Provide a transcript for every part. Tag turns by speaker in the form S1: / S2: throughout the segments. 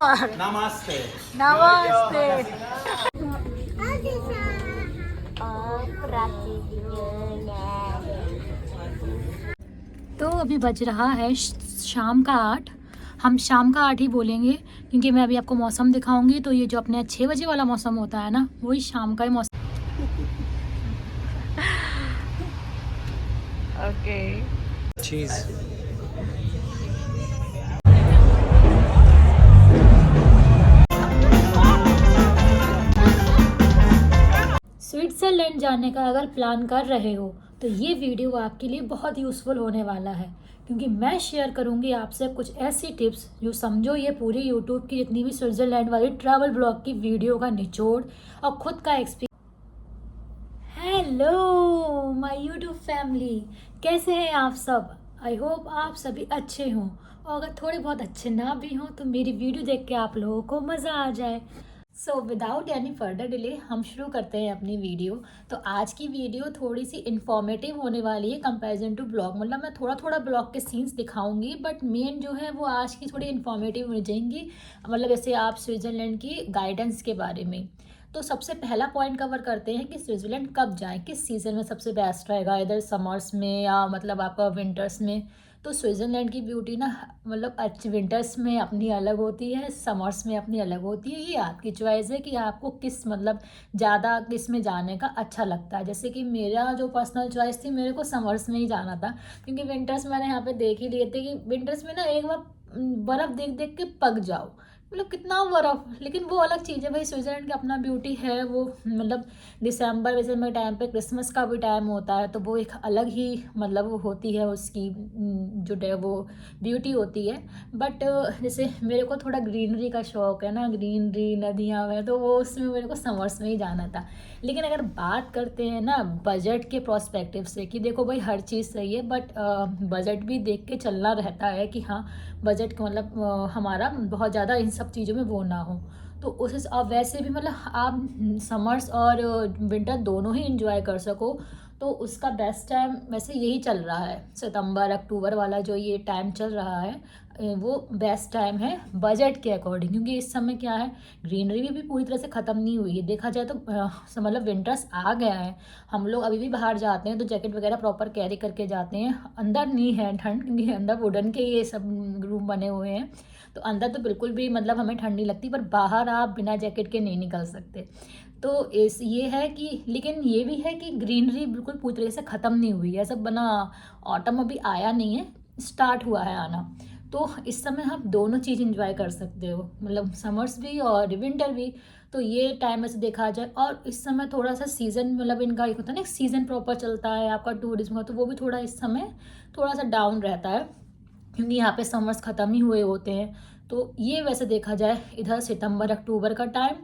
S1: नमस्कार।
S2: नमस्ते।
S1: नमस्ते। तो अभी बज रहा है शाम का 8। हम शाम का 8 ही बोलेंगे क्योंकि मैं अभी आपको मौसम दिखाऊंगी। तो ये जो अपने 6 बजे वाला मौसम होता है ना, वही शाम का ही मौसम। ओके
S2: चीज।
S1: स्विट्ज़रलैंड जाने का अगर प्लान कर रहे हो तो ये वीडियो आपके लिए बहुत यूज़फुल होने वाला है, क्योंकि मैं शेयर करूंगी आपसे कुछ ऐसी टिप्स जो समझो ये पूरी यूट्यूब की जितनी भी स्विट्ज़रलैंड वाली ट्रैवल ब्लॉग की वीडियो का निचोड़ और खुद का experience. Hello my YouTube family, कैसे हैं आप सब? आई होप आप सभी अच्छे हों, और अगर थोड़े बहुत अच्छे ना भी हों तो मेरी वीडियो देख के आप लोगों को मज़ा आ जाए। So without any further delay हम शुरू करते हैं अपनी वीडियो। तो आज की वीडियो थोड़ी सी इन्फॉर्मेटिव होने वाली है कंपैरिजन टू ब्लॉग। मतलब मैं थोड़ा थोड़ा ब्लॉग के सीन्स दिखाऊंगी, बट मेन जो है वो आज की थोड़ी इन्फॉर्मेटिव हो जाएंगी। मतलब जैसे आप स्विट्ज़रलैंड की गाइडेंस के बारे में। तो सबसे पहला पॉइंट कवर करते हैं कि स्विट्ज़रलैंड कब जाएं, किस सीज़न में सबसे बेस्ट रहेगा, इधर समर्स में या मतलब आपका विंटर्स में। तो स्विट्ज़रलैंड की ब्यूटी ना मतलब विंटर्स में अपनी अलग होती है, समर्स में अपनी अलग होती है। ये आपकी चॉइस है कि आपको किस मतलब ज़्यादा किस में जाने का अच्छा लगता है। जैसे कि मेरा जो पर्सनल चॉइस थी, मेरे को समर्स में ही जाना था, क्योंकि विंटर्स मैंने यहाँ पे देख ही लिए थे कि विंटर्स में ना एक बार बर्फ़ देख देख के पक जाओ। मतलब कितना बर्फ, लेकिन वो अलग चीज़ है भाई। स्विट्ज़रलैंड की अपना ब्यूटी है वो। मतलब दिसंबर वैसे में टाइम पे क्रिसमस का भी टाइम होता है, तो वो एक अलग ही मतलब होती है उसकी जो वो ब्यूटी होती है। बट जैसे मेरे को थोड़ा ग्रीनरी का शौक है ना, ग्रीनरी नदियाँ में, तो वो उसमें मेरे को समर्स में ही जाना था। लेकिन अगर बात करते हैं ना बजट के प्रोस्पेक्टिव से, कि देखो भाई हर चीज़ सही है, बट बजट भी देख के चलना रहता है कि हाँ बजट का मतलब हमारा बहुत ज़्यादा इन सब चीज़ों में वो ना हो। तो उस अब वैसे भी मतलब आप समर्स और विंटर दोनों ही इंजॉय कर सको, तो उसका बेस्ट टाइम वैसे यही चल रहा है। सितंबर अक्टूबर वाला जो ये टाइम चल रहा है, वो बेस्ट टाइम है बजट के अकॉर्डिंग, क्योंकि इस समय क्या है, ग्रीनरी भी पूरी तरह से ख़त्म नहीं हुई है। देखा जाए तो मतलब विंटर्स आ गया है। हम लोग अभी भी बाहर जाते हैं तो जैकेट वगैरह प्रॉपर कैरी करके जाते हैं। अंदर नहीं है ठंड, क्योंकि अंदर वुडन के ये सब रूम बने हुए हैं, तो अंदर तो बिल्कुल भी मतलब हमें ठंड नहीं लगती, पर बाहर आप बिना जैकेट के नहीं निकल सकते। तो इस ये है कि, लेकिन ये भी है कि ग्रीनरी बिल्कुल पूरी तरीके से ख़त्म नहीं हुई है। सब बना ऑटम अभी आया नहीं है, स्टार्ट हुआ है आना। तो इस समय आप दोनों चीज़ इंजॉय कर सकते हो, मतलब समर्स भी और विंटर भी। तो ये टाइम ऐसे देखा जाए, और इस समय थोड़ा सा सीज़न मतलब इनका एक होता है ना, सीज़न प्रॉपर चलता है आपका टूरिज्म का, तो वो भी थोड़ा इस समय थोड़ा सा डाउन रहता है, क्योंकि यहाँ पे समर्स ख़त्म ही हुए होते हैं। तो ये वैसे देखा जाए इधर सितंबर अक्टूबर का टाइम,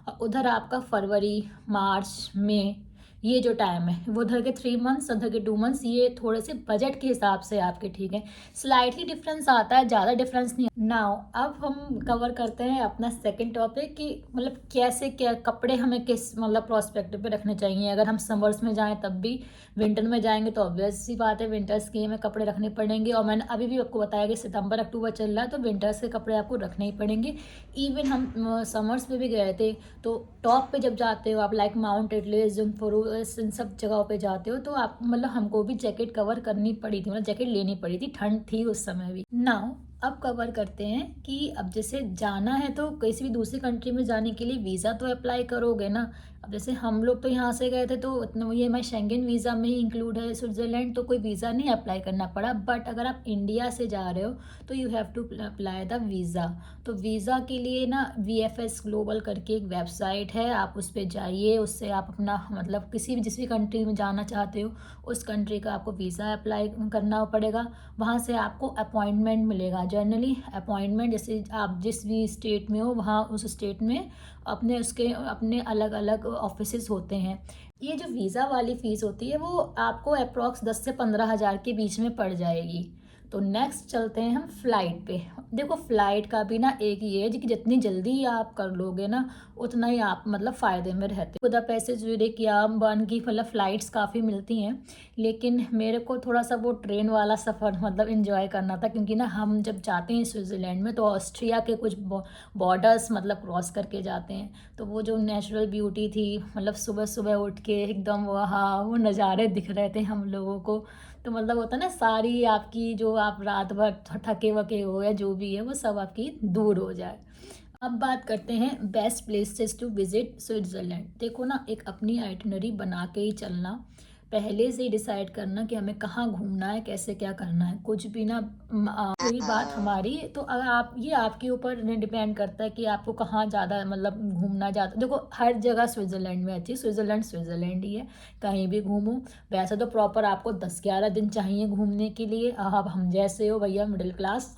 S1: और उधर आपका फरवरी मार्च मई, ये जो टाइम है वो उधर के 3 मंथ्स, उधर के 2 मंथ्स, ये थोड़े से बजट के हिसाब से आपके ठीक है। स्लाइटली डिफरेंस आता है, ज़्यादा डिफरेंस नहीं। नाउ अब हम कवर करते हैं अपना सेकंड टॉपिक कि मतलब कैसे क्या कपड़े हमें किस मतलब प्रोस्पेक्टिव पे रखने चाहिए। अगर हम समर्स में जाएं तब भी, विंटर में जाएंगे तो ऑब्वियस सी बात है विंटर्स के हमें कपड़े रखने पड़ेंगे। और मैंने अभी भी आपको बताया कि सितंबर अक्टूबर चल रहा है, तो विंटर्स के कपड़े आपको रखने ही पड़ेंगे। इवन हम समर्स में भी गए थे, तो टॉप पे जब जाते हो आप, लाइक माउंट एटलेस, जुमफरू, इन सब जगहों पे जाते हो, तो आप मतलब हमको भी जैकेट कवर करनी पड़ी थी, मतलब जैकेट लेनी पड़ी थी, ठंड थी उस समय भी। नाउ अब कवर करते हैं कि अब जैसे जाना है तो किसी भी दूसरी कंट्री में जाने के लिए वीज़ा तो अप्लाई करोगे ना। अब जैसे हम लोग तो यहाँ से गए थे, तो इतना ये हमारे शेंगन वीज़ा में ही इंक्लूड है स्विट्ज़रलैंड, तो कोई वीज़ा नहीं अप्लाई करना पड़ा। बट अगर आप इंडिया से जा रहे हो तो you have to apply the visa. तो वीज़ा के लिए ना VFS ग्लोबल करके एक वेबसाइट है, आप उस पर जाइए, उससे आप अपना मतलब किसी भी जिस भी कंट्री में जाना चाहते हो उस कंट्री का आपको वीज़ा अप्लाई करना पड़ेगा। वहाँ से आपको अपॉइंटमेंट मिलेगा। जनरली अपॉइंटमेंट जैसे आप जिस भी स्टेट में हो, वहाँ उस स्टेट में अपने अलग अलग ऑफिसेज होते हैं। ये जो वीज़ा वाली फ़ीस होती है वो आपको अप्रॉक्स 10 से 15 हज़ार के बीच में पड़ जाएगी। तो नेक्स्ट चलते हैं हम फ़्लाइट पे। देखो फ़्लाइट का भी ना एक ये है कि जितनी जल्दी आप कर लोगे ना उतना ही आप मतलब फ़ायदे में रहते। बुदापेस्ट से ज़्यूरिख या बर्न की मतलब फ़्लाइट्स काफ़ी मिलती हैं, लेकिन मेरे को थोड़ा सा वो ट्रेन वाला सफ़र मतलब इन्जॉय करना था, क्योंकि ना हम जब जाते हैं स्विट्ज़रलैंड में तो ऑस्ट्रिया के कुछ बॉर्डर्स मतलब क्रॉस करके जाते हैं। तो वो जो नेचुरल ब्यूटी थी, मतलब सुबह सुबह उठ के एकदम वहाँ वो नज़ारे दिख रहे थे हम लोगों को, तो मतलब होता है ना सारी आपकी जो आप रात भर थके वके हो या जो भी है वो सब आपकी दूर हो जाए। अब बात करते हैं best places to visit Switzerland. देखो ना, एक अपनी आइटिनरी बना के ही चलना, पहले से ही डिसाइड करना कि हमें कहाँ घूमना है, कैसे क्या करना है, कुछ भी ना कोई बात हमारी तो अगर आप ये आपके ऊपर डिपेंड करता है कि आपको कहाँ ज़्यादा मतलब घूमना ज़्यादा। देखो हर जगह स्विट्ज़रलैंड में अच्छी, स्विट्ज़रलैंड ही है, कहीं भी घूमो। वैसे तो प्रॉपर आपको 10-11 दिन चाहिए घूमने के लिए। अब हम जैसे हो भैया मिडिल क्लास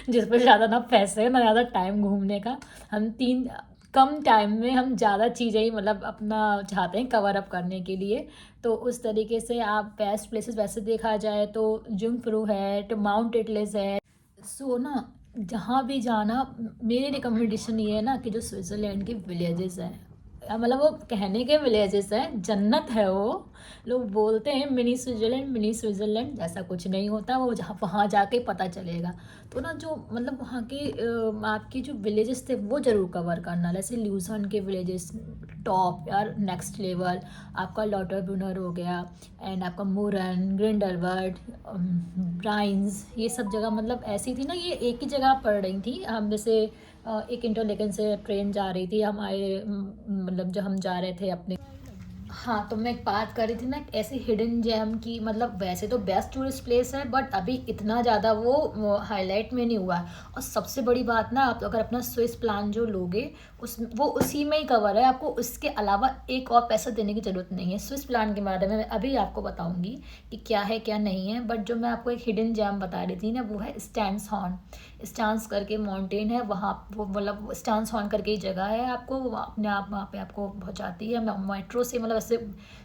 S1: जिस पर ज़्यादा ना पैसे ना ज़्यादा टाइम घूमने का, हम तीन कम टाइम में हम ज़्यादा चीज़ें ही मतलब अपना चाहते हैं कवर अप करने के लिए। तो उस तरीके से आप बेस्ट प्लेसेस वैसे देखा जाए तो जुंगफ्रू है, तो माउंट एटलेस है। सो ना जहाँ भी जाना, मेरी रिकमेंडेशन ये है ना कि जो स्विट्ज़रलैंड के विलेजेस हैं, मतलब वो कहने के विलेजेस हैं, जन्नत है वो। लोग बोलते हैं मिनी स्विट्ज़रलैंड, मिनी स्विट्ज़रलैंड, जैसा कुछ नहीं होता, वो जहाँ वहाँ जाके पता चलेगा। तो ना जो मतलब वहाँ के आपके जो विलेजेस थे वो ज़रूर कवर करना, जैसे ल्यूसन के विलेजेस टॉप यार नेक्स्ट लेवल, आपका लॉटरब्रूनर हो गया, एंड आपका मूरन, ग्रिंडलवर्ड, ब्राइंस, ये सब जगह मतलब ऐसी थी ना, ये एक ही जगह पड़ रही थी। हम जैसे एक इंटरलेकन से ट्रेन जा रही थी हमारे मतलब जब हम जा रहे थे अपने। हाँ, तो मैं एक बात कर रही थी ना ऐसे हिडन जेम की, मतलब वैसे तो बेस्ट टूरिस्ट प्लेस है बट अभी इतना ज़्यादा वो हाईलाइट में नहीं हुआ है। और सबसे बड़ी बात ना, आप अगर अपना स्विस प्लान जो लोगे उस वो उसी में ही कवर है, आपको उसके अलावा एक और पैसा देने की ज़रूरत नहीं है। स्विस प्लान के बारे में मैं अभी आपको बताऊँगी कि क्या है क्या नहीं है, बट जो मैं आपको एक हिडन जेम बता रही थी ना वो है स्टैंड्स-हॉर्न। स्टांस करके माउंटेन है वहाँ, वो मतलब स्टांस-हॉर्न करके ही जगह है, आपको वो अपने आप वहाँ पे आपको पहुँचाती है मेट्रो से। मतलब ऐसे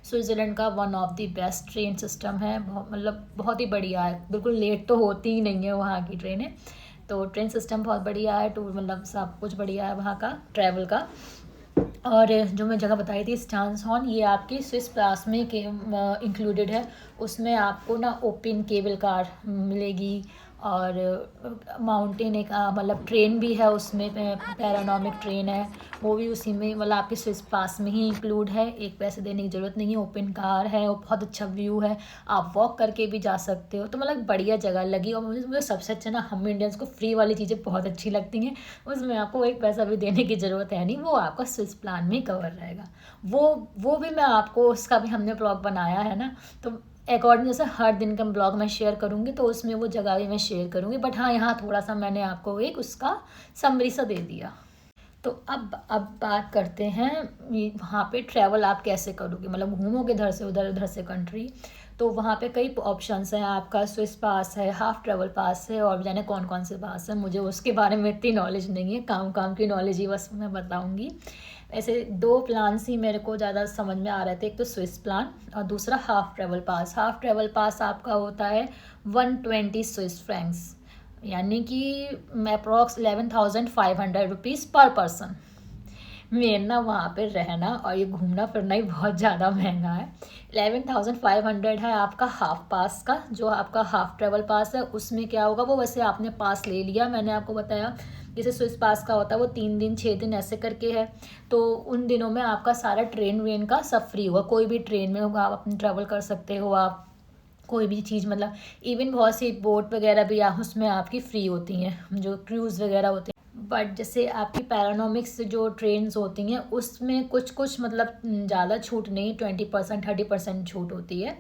S1: स्विट्ज़रलैंड का one of the best train system है, मतलब बहुत ही बढ़िया है, बिल्कुल लेट तो होती ही नहीं है वहाँ की ट्रेनें। तो ट्रेन सिस्टम बहुत बढ़िया है, टूर मतलब सब कुछ बढ़िया है वहाँ का ट्रैवल का। और जो मैं जगह बताई थी स्टांस-हॉर्न, ये आपकी स्विस पास में के इंक्लूडेड है। उसमें आपको ना ओपन केबल कार मिलेगी, और माउंटेन एक मतलब ट्रेन भी है उसमें, पैरानॉमिक ट्रेन है, वो भी उसी में मतलब आपके स्विस पास में ही इंक्लूड है, एक पैसे देने की ज़रूरत नहीं है। ओपन कार है और बहुत अच्छा व्यू है, आप वॉक करके भी जा सकते हो, तो मतलब बढ़िया जगह लगी। और मुझे सबसे अच्छा ना, हम इंडियंस को फ्री वाली चीज़ें बहुत अच्छी लगती हैं, उसमें आपको एक पैसा भी देने की ज़रूरत है नहीं, वो आपका स्विस प्लान में कवर रहेगा। वो भी मैं आपको, उसका भी हमने ब्लॉग बनाया है ना, तो अकॉर्डिंग जैसे हर दिन का ब्लॉग मैं शेयर करूँगी तो उसमें वो जगह भी मैं शेयर करूँगी, बट हाँ यहाँ थोड़ा सा मैंने आपको एक उसका समरी सा दे दिया। तो अब बात करते हैं वहाँ पे ट्रैवल आप कैसे करोगे, मतलब घूमोगे इधर से उधर, उधर से कंट्री। तो वहाँ पे कई ऑप्शंस हैं, आपका स्विस पास है, हाफ ट्रैवल पास है, और जाने कौन कौन से पास है, मुझे उसके बारे में इतनी नॉलेज नहीं है, काम काम की नॉलेज ही बस मैं बताऊँगी। ऐसे दो प्लान्स ही मेरे को ज़्यादा समझ में आ रहे थे, एक तो स्विस प्लान और दूसरा half travel pass. Half travel pass आपका होता है 120 स्विस फ्रैंक्स, यानी कि अप्रॉक्स 11,500 रुपीज़ पर पर्सन। मेन ना वहाँ पे रहना और ये घूमना फिरना ही बहुत ज़्यादा महंगा है। 11,500 है आपका हाफ पास का, जो आपका हाफ ट्रैवल पास है उसमें क्या होगा, वो वैसे आपने पास ले लिया, मैंने आपको बताया जैसे स्विस पास का होता है वो 3 दिन 6 दिन ऐसे करके है, तो उन दिनों में आपका सारा ट्रेन वेन का सब फ्री होगा, कोई भी ट्रेन में होगा, आप अपनी ट्रैवल कर सकते हो, आप कोई भी चीज़ मतलब इवन बहुत सी बोट वगैरह भी उसमें आपकी फ्री होती हैं, जो क्रूज़ वगैरह होते हैं। बट जैसे आपकी पैरानॉमिक्स जो ट्रेन्स होती हैं उसमें कुछ कुछ मतलब ज़्यादा छूट नहीं, 20% 30% छूट होती है,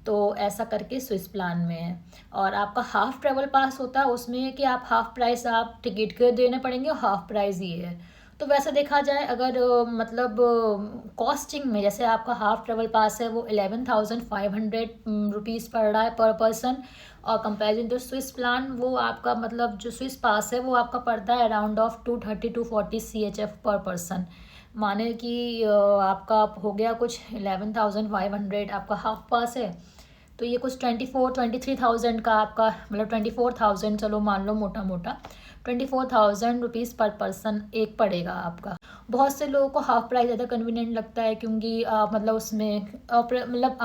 S1: तो ऐसा करके स्विस प्लान में है। और आपका हाफ ट्रैवल पास होता है, उसमें है कि आप हाफ प्राइस आप टिकट के देने पड़ेंगे और हाफ प्राइस ये है। तो वैसे देखा जाए अगर मतलब कॉस्टिंग में, जैसे आपका हाफ ट्रैवल पास है वो 11,500 रुपीज़ पड़ रहा है पर पर्सन, और कंपेरिजन टू स्विस प्लान वो आपका मतलब जो स्विस पास है वो आपका पड़ता है अराउंड ऑफ 230 to 40 CHF पर पर्सन। माने कि आपका हो गया कुछ 11,500 आपका हाफ पास है, तो ये कुछ 23,000 का आपका, मतलब 24,000 चलो मान लो मोटा मोटा 24,000 रुपीज़ पर पर्सन एक पड़ेगा आपका। बहुत से लोगों को हाफ प्राइस ज़्यादा कन्वीनियंट लगता है, क्योंकि मतलब उसमें मतलब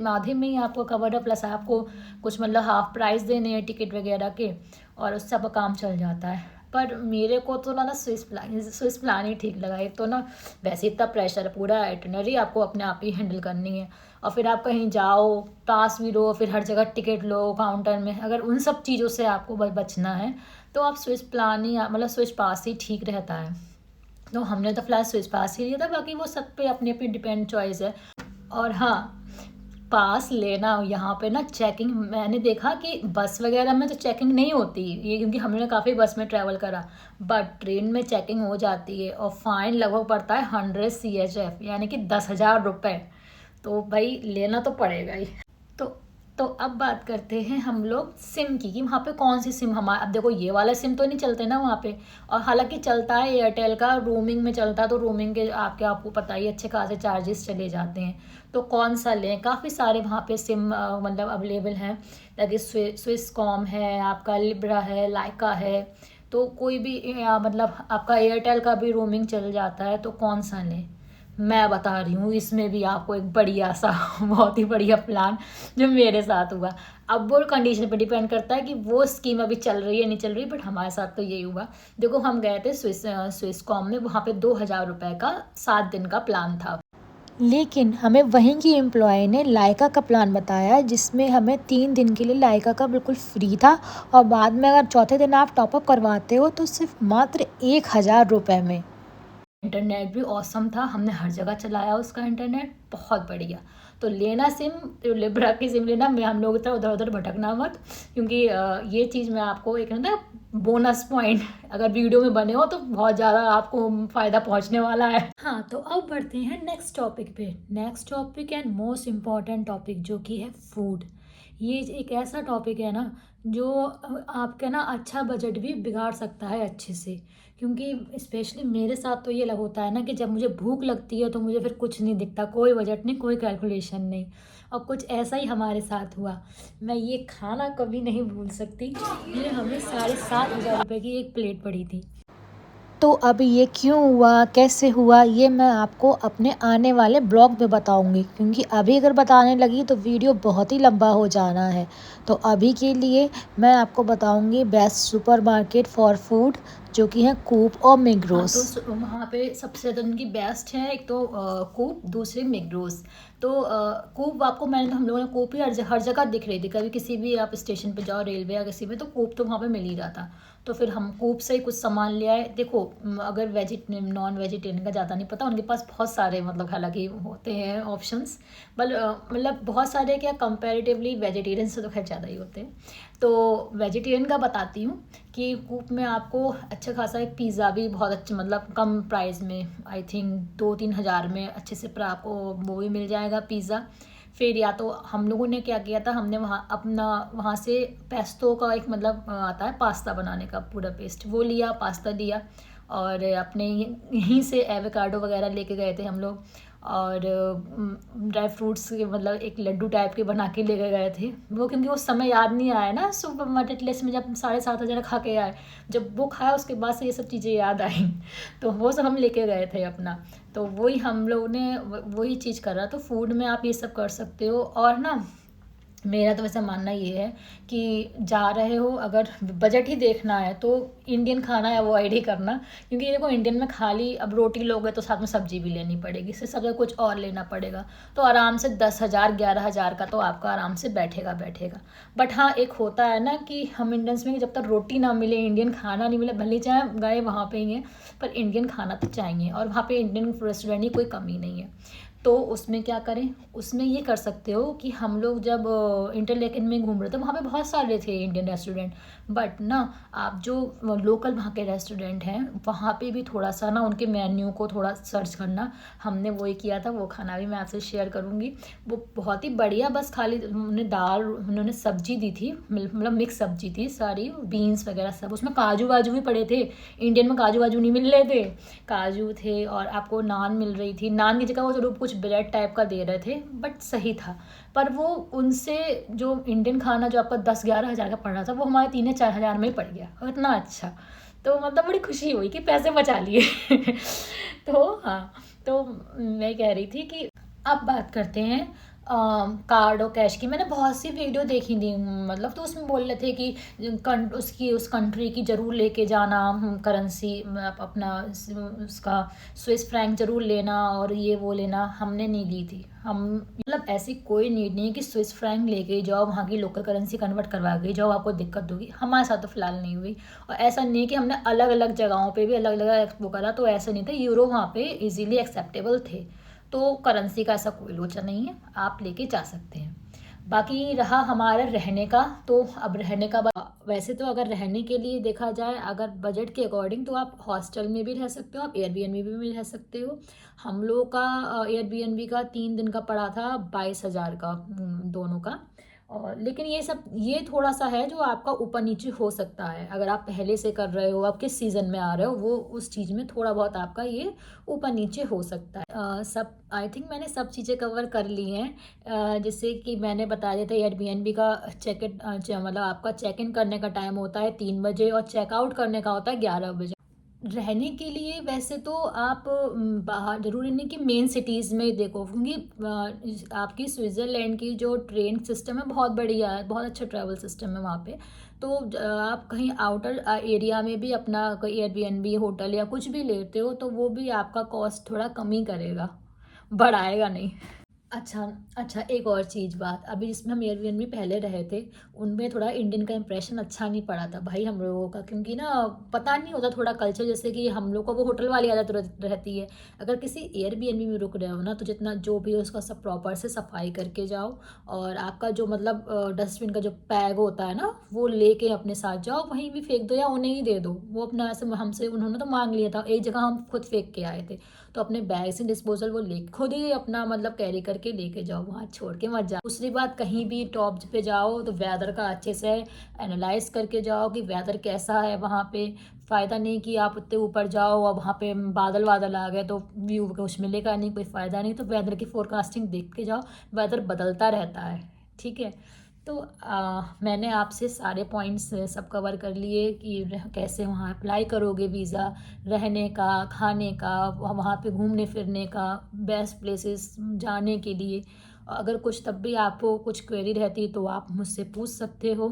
S1: आधे में ही आपको कवर है, प्लस आपको कुछ मतलब हाफ प्राइस देने हैं टिकट वगैरह के, और उससे आपका काम चल जाता है। पर मेरे को तो ना स्विस प्लान ही ठीक लगा। एक तो ना वैसे इतना प्रेशर है, पूरा आइटिनरी आपको अपने आप ही हैंडल करनी है, और फिर आप कहीं जाओ, पास भी लो, फिर हर जगह टिकट लो काउंटर में, अगर उन सब चीज़ों से आपको बचना है तो आप स्विस प्लान ही, मतलब स्विस पास ही ठीक रहता है। तो हमने तो फिलहाल स्विस पास ही लिया था, बाकी वो सब पे अपनी अपनी डिपेंड चॉइस है। और हाँ, पास लेना यहाँ पे ना चेकिंग, मैंने देखा कि बस वगैरह में तो चेकिंग नहीं होती ये, क्योंकि हमने काफ़ी बस में ट्रैवल करा, बट ट्रेन में चेकिंग हो जाती है, और फाइन लगभग पड़ता है 100 CHF, यानी कि 10,000 रुपये। तो भाई लेना तो पड़ेगा ही। तो तो अब बात करते हैं हम लोग सिम की, कि वहाँ पे कौन सी सिम हमारा, अब देखो ये वाला सिम तो नहीं चलते ना वहाँ पे, और हालांकि चलता है एयरटेल का, रोमिंग में चलता है, तो रोमिंग के आपको पता ही अच्छे खासे चार्जेस चले जाते हैं। तो कौन सा लें, काफ़ी सारे वहाँ पे सिम मतलब अवेलेबल हैं, जैसे स्विसकॉम है, आपका लिब्रा है, लाइका है, तो कोई भी मतलब आपका एयरटेल का भी रोमिंग चल जाता है, तो कौन सा लें। मैं बता रही हूँ इसमें भी आपको एक बढ़िया सा बहुत ही बढ़िया प्लान जो मेरे साथ हुआ। अब वो कंडीशन पे डिपेंड करता है कि वो स्कीम अभी चल रही है नहीं चल रही, बट हमारे साथ तो यही हुआ। देखो हम गए थे स्विसकॉम में, वहाँ पे 2,000 रुपये का 7 दिन का प्लान था, लेकिन हमें वहीं की एम्प्लॉय ने लाइका का प्लान बताया, जिसमें हमें 3 दिन के लिए लाइका का बिल्कुल फ्री था, और बाद में अगर चौथे दिन आप टॉपअप करवाते हो तो सिर्फ मात्र 1,000 रुपये में। इंटरनेट भी औसम था, हमने हर जगह चलाया उसका इंटरनेट, बहुत बढ़िया। तो लेना सिम, लिब्रा की सिम लेना, मैं हम लोग उधर उधर भटकना मत, क्योंकि ये चीज़ मैं आपको एक ना बोनस पॉइंट, अगर वीडियो में बने हो तो बहुत ज़्यादा आपको फ़ायदा पहुंचने वाला है। हाँ, तो अब बढ़ते हैं नेक्स्ट टॉपिक पे। Next topic and most important topic जो कि है फूड। ये एक ऐसा टॉपिक है ना जो आपका ना अच्छा बजट भी बिगाड़ सकता है अच्छे से, क्योंकि स्पेशली मेरे साथ तो ये होता है ना कि जब मुझे भूख लगती है तो मुझे फिर कुछ नहीं दिखता, कोई बजट नहीं, कोई कैलकुलेशन नहीं। और कुछ ऐसा ही हमारे साथ हुआ। मैं ये खाना कभी नहीं भूल सकती, ये हमें 7,500 रुपये की एक प्लेट पड़ी थी। तो अब ये क्यों हुआ, कैसे हुआ, ये मैं आपको अपने आने वाले ब्लॉग में बताऊंगी, क्योंकि अभी अगर बताने लगी तो वीडियो बहुत ही लंबा हो जाना है। तो अभी के लिए मैं आपको बताऊंगी बेस्ट सुपरमार्केट फॉर फूड, जो कि है कूप और मिग्रोस। हाँ, तो वहाँ पे सबसे ज़्यादा उनकी बेस्ट है, एक तो कूप, दूसरे मिग्रोस। तो कूप आपको, मैंने तो हम लोगों ने कूप ही हर जगह दिख रही थी, कभी किसी भी आप स्टेशन पे जाओ, रेलवे या किसी में, तो कूप तो वहाँ पे मिल ही रहा था। तो फिर हम कूप से ही कुछ सामान ले आए। देखो अगर नॉन वेजिटेरियन का ज़्यादा नहीं पता, उनके पास बहुत सारे मतलब हालांकि होते हैं ऑप्शंस, मतलब बहुत सारे क्या, कंपैरेटिवली वेजिटेरियन से तो खैर ज़्यादा ही होते हैं। तो वेजिटेरियन का बताती हूँ कि कूप में आपको अच्छा खासा एक पिज़्ज़ा भी बहुत अच्छा, मतलब कम प्राइस में, आई थिंक 2-3 हज़ार में अच्छे से आपको वो भी मिल जाएगा पिज़्ज़ा। फिर या तो हम लोगों ने क्या किया था, हमने वहाँ से पेस्टो का एक मतलब आता है पास्ता बनाने का पूरा पेस्ट, वो लिया, पास्ता लिया, और अपने यहीं से एवोकाडो वगैरह लेके गए थे हम लोग, और ड्राई फ्रूट्स के मतलब एक लड्डू टाइप के बना के लेके गए थे वो, क्योंकि उस समय याद नहीं आया ना सुपर मार्केट लिस्ट में, जब 7,500 खा के आए, जब वो खाया उसके बाद से ये सब चीज़ें याद आई। तो वो सब हम लेके गए थे अपना। तो वही हम लोग ने वही चीज़ करा। तो फूड में आप ये सब कर सकते हो। और ना मेरा तो वैसे मानना ये है कि जा रहे हो अगर बजट ही देखना है तो इंडियन खाना अवॉइड ही करना, क्योंकि देखो इंडियन में खाली अब रोटी लोगे तो साथ में सब्जी भी लेनी पड़ेगी, इससे सब कुछ और लेना पड़ेगा, तो आराम से 10,000 11,000 का तो आपका आराम से बैठेगा। बट हाँ, एक होता है ना कि हम इंडियंस में जब तक रोटी ना मिले, इंडियन खाना नहीं मिले, भले चाहे गए वहाँ पे ही हैं, पर इंडियन खाना तो चाहिए, और वहाँ पे इंडियन रेस्टोरेंट की कोई कमी नहीं है। तो उसमें क्या करें, उसमें ये कर सकते हो कि हम लोग जब इंटरलेकन में घूम रहे थे, वहाँ पे बहुत सारे थे इंडियन रेस्टोरेंट, बट ना आप जो लोकल वहाँ के रेस्टोरेंट हैं वहाँ पे भी थोड़ा सा ना उनके मेन्यू को थोड़ा सर्च करना। हमने वही किया था, वो खाना भी मैं आपसे शेयर करूँगी। वो बहुत ही बढ़िया, बस खाली उन्होंने सब्जी दी थी, मतलब मिक्स सब्जी थी सारी, बीन्स वगैरह सब, उसमें काजू वाजू भी पड़े थे। इंडियन में काजू वाजू नहीं मिल रहे थे, काजू थे, और आपको नान मिल रही थी, नान की जगह वो जरूर कुछ कुछ ब्रेड टाइप का दे रहे थे, बट सही था। पर वो उनसे जो इंडियन खाना जो आपका 10-11 हज़ार का पड़ रहा था, वो हमारे 3 या 4 हज़ार में ही पड़ गया, और इतना अच्छा। तो मतलब बड़ी खुशी हुई कि पैसे बचा लिए। तो हाँ, तो मैं कह रही थी कि अब बात करते हैं कार्ड और कैश की। मैंने बहुत सी वीडियो देखी थी, मतलब तो उसमें बोल रहे थे कि उस कंट्री की ज़रूर लेके जाना करेंसी, अपना उसका स्विस फ्रैंक ज़रूर लेना, और ये वो लेना। हमने नहीं ली थी। हम मतलब ऐसी कोई नीड नहीं है कि स्विस फ्रैंक लेके जाओ, वहाँ की लोकल करेंसी कन्वर्ट करवा के जाओ, आपको दिक्कत होगी। हमारे साथ तो फिलहाल नहीं हुई। और ऐसा नहीं कि हमने अलग अलग जगहों पे भी अलग अलग वो करा, तो ऐसा नहीं था। यूरो वहाँ पे इजीली एक्सेप्टेबल थे, तो करेंसी का ऐसा कोई लोचा नहीं है, आप लेके जा सकते हैं। बाकी रहा हमारा रहने का, तो अब रहने का वैसे तो अगर रहने के लिए देखा जाए, अगर बजट के अकॉर्डिंग, तो आप हॉस्टल में भी रह सकते हो, आप एयरबीएनबी में भी रह सकते हो। हम लोग का एयरबीएनबी का 3 दिन का पड़ा था 22 हज़ार का, दोनों का। और लेकिन ये थोड़ा सा है जो आपका ऊपर नीचे हो सकता है, अगर आप पहले से कर रहे हो, आप किस सीज़न में आ रहे हो, वो उस चीज़ में थोड़ा बहुत आपका ये ऊपर नीचे हो सकता है। सब आई थिंक मैंने सब चीज़ें कवर कर ली हैं। जैसे कि मैंने बता दिया था एयरबीएनबी का मतलब आपका चेक इन करने का टाइम होता है 3 बजे, और चेकआउट करने का होता है 11 बजे। रहने के लिए वैसे तो आप बाहर, ज़रूरी नहीं कि मेन सिटीज़ में देखो, क्योंकि आपकी स्विट्ज़रलैंड की जो ट्रेन सिस्टम है बहुत बढ़िया है, बहुत अच्छा ट्रैवल सिस्टम है वहाँ पे। तो आप कहीं आउटर एरिया में भी अपना कोई एयरबीएनबी होटल या कुछ भी लेते हो, तो वो भी आपका कॉस्ट थोड़ा कम ही करेगा, बढ़ाएगा नहीं। अच्छा, अच्छा, एक और चीज़ बात, अभी जिसमें हम एयरबीएनबी पहले रहे थे, उनमें थोड़ा इंडियन का इंप्रेशन अच्छा नहीं पड़ा था भाई हम लोगों का, क्योंकि ना पता नहीं होता थोड़ा कल्चर, जैसे कि हम लोग को वो होटल वाली आदत रहती है। अगर किसी एयरबीएनबी में रुक रहे हो ना, तो जितना जो भी है उसका सब प्रॉपर से सफाई करके जाओ, और आपका जो मतलब डस्टबिन का जो बैग होता है ना, वो लेके अपने साथ जाओ, वहीं भी फेंक दो या उन्हें ही दे दो। वो अपना ऐसे हमसे उन्होंने तो मांग लिया था, एक जगह हम खुद फेंक के आए थे, तो अपने बैग से डिस्पोजल वो ले खुद ही अपना मतलब कैरी करके लेके जाओ, वहाँ छोड़ के मत जाओ। दूसरी बात, कहीं भी टॉप पे जाओ तो वेदर का अच्छे से एनालाइज करके जाओ कि वेदर कैसा है वहाँ पे। फ़ायदा नहीं कि आप उतने ऊपर जाओ और वहाँ पे बादल बादल आ गए तो व्यू कुछ मिलेगा नहीं, कोई फ़ायदा नहीं। तो वेदर की फोरकास्टिंग देख के जाओ, वेदर बदलता रहता है, ठीक है। तो मैंने आपसे सारे पॉइंट्स सब कवर कर लिए कि कैसे वहाँ अप्लाई करोगे वीज़ा, रहने का, खाने का, वहाँ पे घूमने फिरने का, बेस्ट प्लेसेस जाने के लिए। अगर कुछ तब भी आपको कुछ क्वेरी रहती तो आप मुझसे पूछ सकते हो।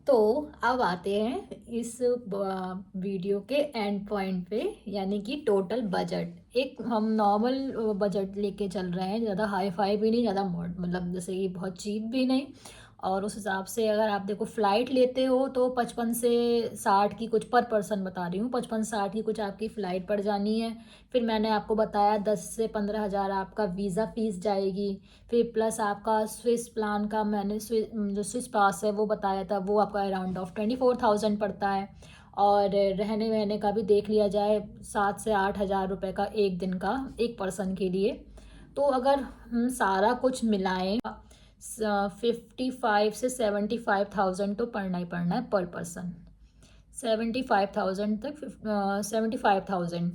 S1: तो अब आते हैं इस वीडियो के एंड पॉइंट पे, यानी कि टोटल बजट। एक हम नॉर्मल बजट लेके चल रहे हैं, ज़्यादा हाई फाई भी नहीं, ज़्यादा मतलब जैसे कि बहुत चीप भी नहीं। और उस हिसाब से अगर आप देखो फ़्लाइट लेते हो तो 55 से 60 की कुछ पर पर्सन बता रही हूँ, 55-60 की कुछ आपकी फ़्लाइट पड़ जानी है। फिर मैंने आपको बताया 10 से 15 हज़ार आपका वीज़ा फ़ीस जाएगी। फिर प्लस आपका स्विस प्लान का, मैंने जो स्विस पास है वो बताया था, वो आपका अराउंड ऑफ 24,000 पड़ता है। और रहने वहने का भी देख लिया जाए, 7 से 8 हज़ार रुपये का एक दिन का, एक पर्सन के लिए। तो अगर हम सारा कुछ मिलाएं, 55 से 75,000 तो पड़ना ही पड़ना है पर पर्सन। 75,000 तक, 75,000।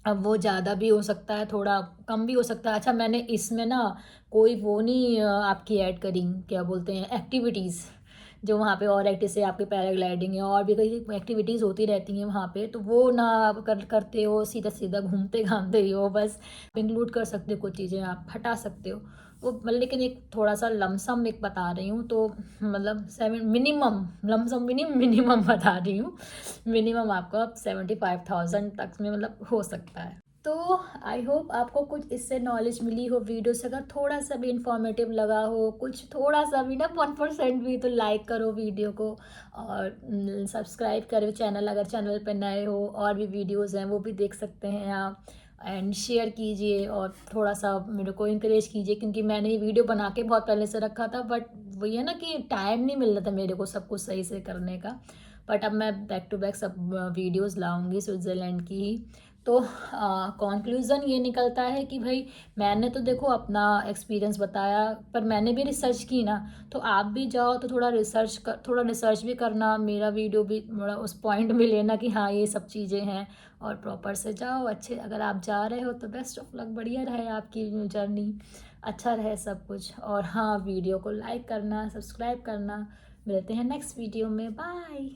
S1: अब वो ज़्यादा भी हो सकता है, थोड़ा कम भी हो सकता है। अच्छा, मैंने इसमें ना कोई वो नहीं आपकी ऐड करी, क्या बोलते हैं, एक्टिविटीज़ जो वहाँ पे, और जैसे आपके पैराग्लाइडिंग है और भी कई एक्टिविटीज़ होती रहती हैं वहाँ पे, तो वो ना आप करते हो, सीधा सीधा घूमते घामते ही हो बस। इंक्लूड कर सकते हो, कुछ चीज़ें आप हटा सकते हो वो, मतलब लेकिन एक थोड़ा सा लमसम एक बता रही हूँ, तो मतलब मिनिमम लमसम मिनिमम बता रही हूँ। मिनिमम आपका 75,000 तक में मतलब हो सकता है। तो आई होप आपको कुछ इससे नॉलेज मिली हो वीडियो से। अगर थोड़ा सा भी इंफॉर्मेटिव लगा हो, कुछ थोड़ा सा भी ना 1% भी, तो लाइक करो वीडियो को, और सब्सक्राइब करो चैनल, अगर चैनल पर नए हो। और भी वीडियोस हैं वो भी देख सकते हैं आप, एंड शेयर कीजिए और थोड़ा सा मेरे को इंकरेज कीजिए, क्योंकि मैंने ये वीडियो बना के बहुत पहले से रखा था, बट वही है ना कि टाइम नहीं मिल रहा था मेरे को सब कुछ सही से करने का। बट अब मैं बैक टू बैक सब वीडियोस लाऊंगी स्विट्ज़रलैंड की ही। तो कंक्लूज़न ये निकलता है कि भाई मैंने तो देखो अपना एक्सपीरियंस बताया, पर मैंने भी रिसर्च की ना, तो आप भी जाओ तो थोड़ा रिसर्च भी करना, मेरा वीडियो भी थोड़ा उस पॉइंट में लेना कि हाँ ये सब चीज़ें हैं, और प्रॉपर से जाओ। अच्छे अगर आप जा रहे हो तो बेस्ट ऑफ लक, बढ़िया रहे आपकी जर्नी, अच्छा रहे सब कुछ। और हाँ, वीडियो को लाइक करना, सब्सक्राइब करना। मिलते हैं नेक्स्ट वीडियो में, बाय।